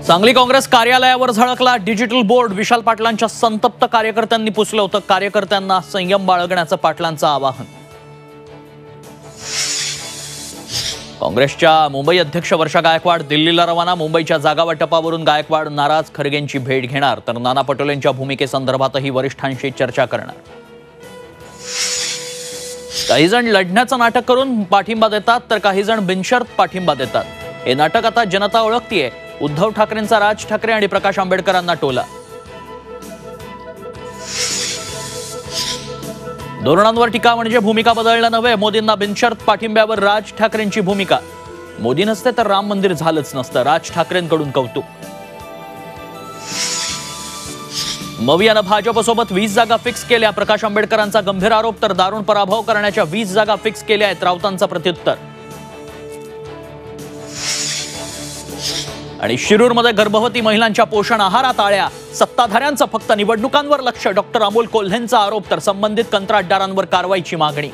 सांगली काँग्रेस कार्यालयावर झळकला digital board. विशाल पाटलांच्या संतप्त कार्यकर्त्यांनी पुसलं होतं। कार्यकर्त्यांना संयम बाळगण्याचं पाटलांचं आवाहन। काँग्रेसच्या मुंबई अध्यक्ष वर्षा गायकवाड दिल्लीला रवाना। मुंबईच्या जागा वाटपावरून गायकवाड नाराज खरगेंची भेट घेणार, तर नाना पटोलेंच्या भूमिकेसंदर्भातही वरिष्ठांशी चर्चा करणार। काही जण लढण्याचं नाटक करून पाठिंबा देतात, तर काही जण बिनशर्त पाठिंबा देतात। हे नाटक आता जनता ओळखतीये। उद्धव ठाकरेंचा राज ठाकरे आणि प्रकाश आंबेडकरांना टोला। धोरणांवर टीका म्हणजे भूमिका बदलणं नव्हे। मोदींना बिनशर्त पाठिंब्यावर राज ठाकरेंची भूमिका। मोदी नसते तर राम मंदिर झालंच नसतं, राज ठाकरेंकडून कौतुक। मवियानं भाजपसोबत 20 जागा फिक्स केल्या। प्रकाश आंबेडकरांचा गंभीर आरोप, तर दारुण पराभव करण्याच्या 20 जागा फिक्स केल्या आहेत, राऊतांचा प्रत्युत्तर। आणि शिरूरमध्ये गर्भवती महिलांच्या पोषण आहारात आळ्या। सत्ताधाऱ्यांचं फक्त निवडणुकांवर लक्ष। डॉक्टर अमोल कोल्हेंचा आरोप, तर संबंधित कंत्राटदारांवर कारवाईची मागणी।